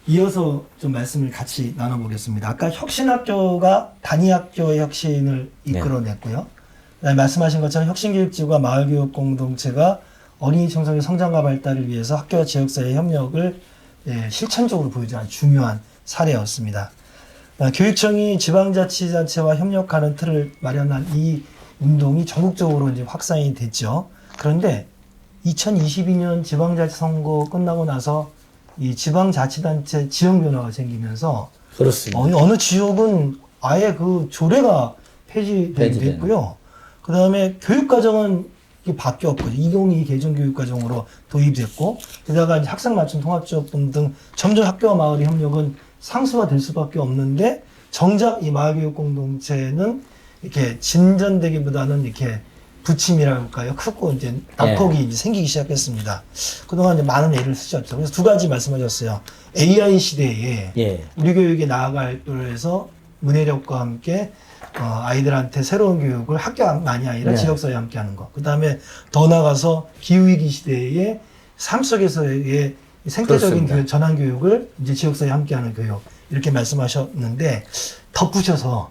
이어서 좀 말씀을 같이 나눠보겠습니다. 아까 혁신학교가 단위학교의 혁신을 이끌어냈고요. 그다음에 말씀하신 것처럼 혁신교육지구와 마을교육공동체가 어린이 청소년 성장과 발달을 위해서 학교와 지역사회의 협력을 실천적으로 보여주는 중요한 사례였습니다. 교육청이 지방자치단체와 협력하는 틀을 마련한 이 운동이 전국적으로 이제 확산이 됐죠. 그런데 2022년 지방자치 선거 끝나고 나서 이 지방자치단체 지역 변화가 생기면서 그렇습니다. 어느 지역은 아예 그 조례가 폐지됐고요. 그 다음에 교육과정은 바뀌었고 202 개정교육과정으로 도입됐고 게다가 이제 학생 맞춤 통합지원금 등 점점 학교와 마을의 협력은 상수가 될 수밖에 없는데 정작 이 마을교육공동체는 이렇게 진전되기보다는 이렇게 부침이라고 할까요? 크고 이제 낙폭이 이제 생기기 시작했습니다. 그동안 이제 많은 애를 쓰셨죠. 그래서 두 가지 말씀하셨어요. AI 시대에 우리 교육에 나아갈 걸 해서 문해력과 함께 아이들한테 새로운 교육을 학교만이 아니라 지역사회에 함께 하는 것. 그 다음에 더 나아가서 기후위기 시대에 삶 속에서의 생태적인 교육, 전환 교육을 이제 지역사회에 함께 하는 교육. 이렇게 말씀하셨는데 덧붙여서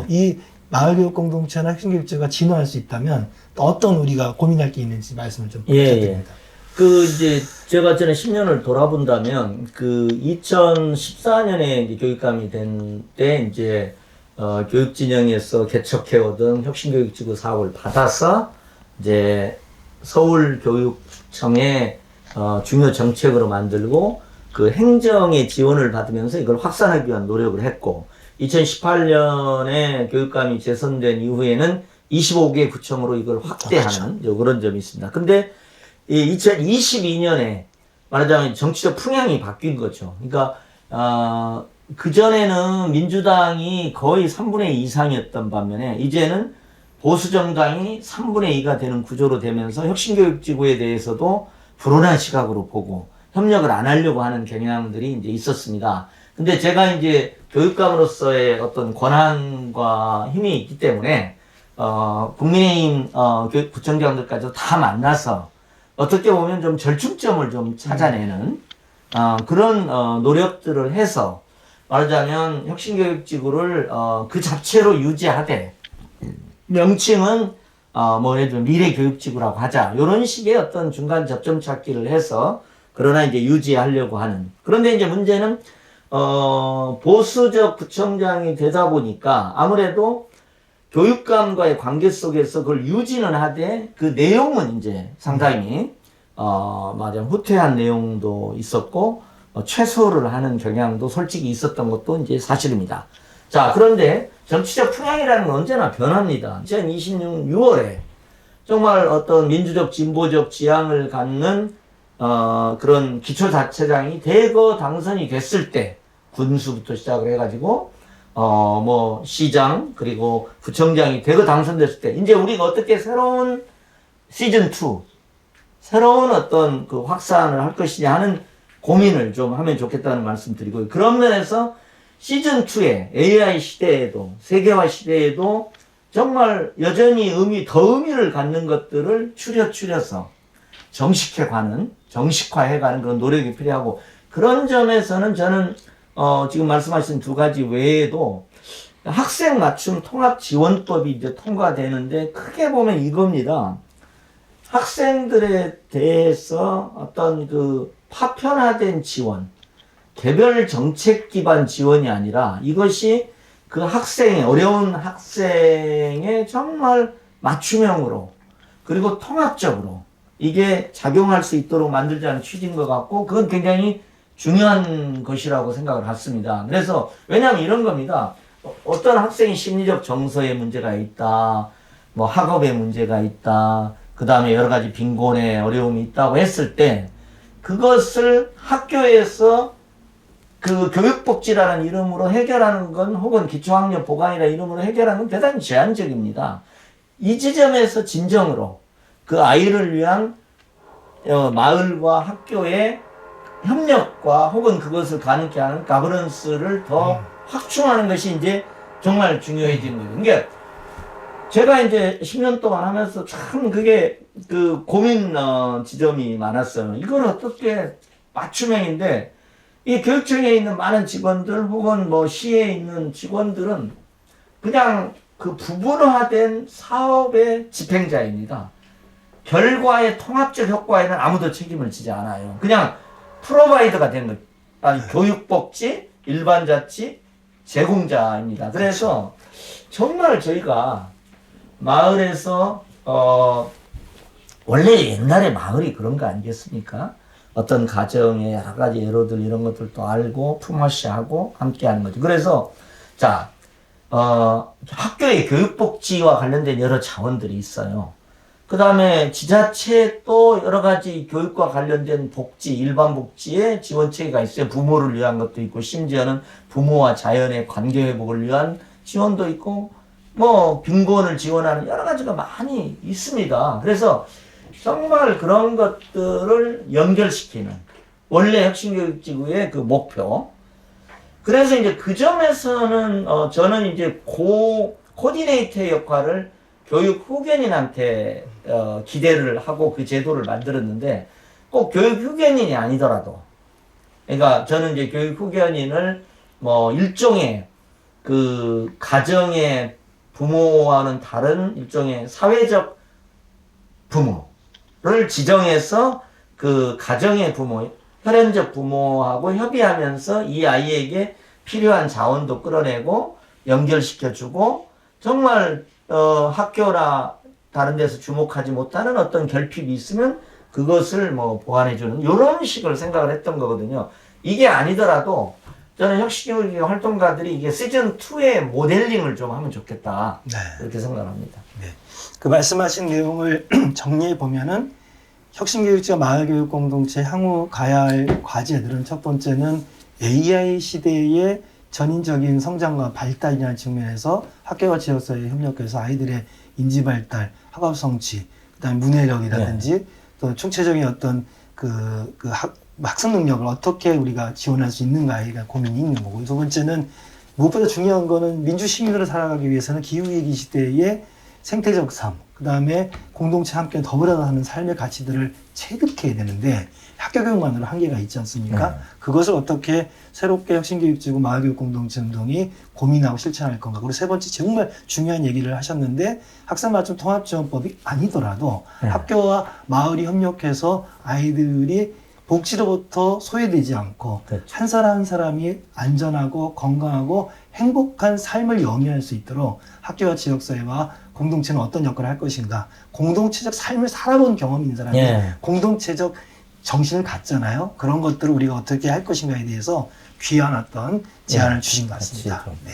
이 마을교육 공동체나 혁신교육제가 진화할 수 있다면 또 어떤 우리가 고민할 게 있는지 말씀을 좀 부탁드립니다. 그 이제 제가 전에 10년을 돌아본다면 그 2014년에 이제 교육감이 된 때 이제 교육진영에서 개척해오던 혁신교육지구 사업을 받아서 이제 서울교육청의 중요 정책으로 만들고 그 행정의 지원을 받으면서 이걸 확산하기 위한 노력을 했고 2018년에 교육감이 재선된 이후에는 25개 구청으로 이걸 확대하는 그런 점이 있습니다. 근데 이 2022년에 말하자면 정치적 풍향이 바뀐 거죠. 그러니까 그전에는 민주당이 거의 3분의 2 이상이었던 반면에 이제는 보수정당이 3분의 2가 되는 구조로 되면서 혁신교육지구에 대해서도 불온한 시각으로 보고 협력을 안 하려고 하는 경향들이 이제 있었습니다. 근데 제가 이제 교육감으로서의 어떤 권한과 힘이 있기 때문에 국민의힘 구청장들까지 다 만나서 어떻게 보면 좀 절충점을 좀 찾아내는 그런 노력들을 해서 말하자면 혁신교육지구를 그 자체로 유지하되 명칭은 뭐 예를 들면 미래교육지구라고 하자 이런 식의 어떤 중간 접점 찾기를 해서 그러나 이제 유지하려고 하는. 그런데 이제 문제는 보수적 구청장이 되다 보니까 아무래도 교육감과의 관계 속에서 그걸 유지는 하되 그 내용은 이제 상당히 말하자면 후퇴한 내용도 있었고 최소를 하는 경향도 솔직히 있었던 것도 이제 사실입니다. 자, 그런데 정치적 풍향이라는 건 언제나 변합니다. 2026년 6월에 정말 어떤 민주적 진보적 지향을 갖는 그런 기초자치장이 대거 당선이 됐을 때 군수부터 시작을 해가지고 뭐 시장 그리고 구청장이 대거 당선됐을 때 이제 우리가 어떻게 새로운 시즌2 새로운 어떤 그 확산을 할 것이냐 하는 고민을 좀 하면 좋겠다는 말씀 드리고요. 그런 면에서 시즌2에 AI 시대에도 세계화 시대에도 정말 여전히 더 의미를 갖는 것들을 추려서 정식화해가는 그런 노력이 필요하고 그런 점에서는 저는 지금 말씀하신 두 가지 외에도 학생 맞춤 통합 지원법이 이제 통과되는데 크게 보면 이겁니다. 학생들에 대해서 어떤 그 파편화된 지원, 개별 정책 기반 지원이 아니라 이것이 그 어려운 학생의 정말 맞춤형으로 그리고 통합적으로 이게 작용할 수 있도록 만들자는 취지인 것 같고 그건 굉장히 중요한 것이라고 생각을 했습니다. 그래서 왜냐하면 이런 겁니다. 어떤 학생이 심리적 정서에 문제가 있다, 뭐 학업에 문제가 있다, 그 다음에 여러 가지 빈곤에 어려움이 있다고 했을 때 그것을 학교에서 그 교육복지라는 이름으로 해결하는 건 혹은 기초학력 보강이라는 이름으로 해결하는 건 대단히 제한적입니다. 이 지점에서 진정으로 그 아이를 위한 마을과 학교의 협력과 혹은 그것을 가능케 하는 가버넌스를 더 확충하는 것이 이제 정말 중요해지는 거예요. 그러니까 제가 이제 10년 동안 하면서 참 그게 그 고민 지점이 많았어요. 이걸 어떻게 맞춤형인데 이 교육청에 있는 많은 직원들 혹은 뭐 시에 있는 직원들은 그냥 그 부분화된 사업의 집행자입니다. 결과의 통합적 효과에는 아무도 책임을 지지 않아요. 그냥 프로바이더가 된 것, 아니 교육복지, 일반자치 제공자입니다. 그래서 정말 저희가 마을에서 원래 옛날에 마을이 그런 거 아니겠습니까? 어떤 가정의 여러 가지 예로들 이런 것들도 알고 품앗이하고 함께하는 거죠. 그래서 자 학교의 교육복지와 관련된 여러 자원들이 있어요. 그 다음에 지자체에 또 여러 가지 교육과 관련된 복지, 일반 복지의 지원체계가 있어요. 부모를 위한 것도 있고, 심지어는 부모와 자연의 관계 회복을 위한 지원도 있고, 뭐, 빈곤을 지원하는 여러 가지가 많이 있습니다. 그래서 정말 그런 것들을 연결시키는, 원래 혁신교육지구의 그 목표. 그래서 이제 그 점에서는, 저는 이제 코디네이터의 역할을 교육 후견인한테 기대를 하고 그 제도를 만들었는데 꼭 교육 후견인이 아니더라도 그러니까 저는 이제 교육 후견인을 뭐 일종의 그 가정의 부모와는 다른 일종의 사회적 부모를 지정해서 그 가정의 부모, 혈연적 부모하고 협의하면서 이 아이에게 필요한 자원도 끌어내고 연결시켜주고 정말 학교나 다른 데서 주목하지 못하는 어떤 결핍이 있으면 그것을 뭐 보완해주는 이런 식을 생각을 했던 거거든요. 이게 아니더라도 저는 혁신교육 활동가들이 이게 시즌2의 모델링을 좀 하면 좋겠다. 네. 이렇게 생각을 합니다. 네. 그 말씀하신 내용을 정리해 보면은 혁신교육지와 마을교육 공동체 향후 가야 할 과제들은 첫 번째는 AI 시대의 전인적인 성장과 발달이라는 측면에서 학교와 지역사회에 협력해서 아이들의 인지발달, 학업 성취, 그다음에 문해력이라든지 또 총체적인 어떤 학습 능력을 어떻게 우리가 지원할 수 있는가에 대한 고민이 있는 거고, 두 번째는 무엇보다 중요한 거는 민주 시민으로 살아가기 위해서는 기후위기 시대의 생태적 삶, 그 다음에 공동체 함께 더불어 사는 삶의 가치들을 체득해야 되는데 학교 교육만으로 한계가 있지 않습니까? 그것을 어떻게 새롭게 혁신교육지구 마을교육 공동체 운동이 고민하고 실천할 건가. 그리고 세 번째 정말 중요한 얘기를 하셨는데 학생맞춤 통합지원법이 아니더라도 학교와 마을이 협력해서 아이들이 복지로부터 소외되지 않고 그렇죠. 한 사람 한 사람이 안전하고 건강하고 행복한 삶을 영위할 수 있도록 학교와 지역사회와 공동체는 어떤 역할을 할 것인가. 공동체적 삶을 살아본 경험이 있는 사람이 공동체적 정신을 갖잖아요. 그런 것들을 우리가 어떻게 할 것인가에 대해서 귀한 어떤 제안을 주신 것 같습니다. 네.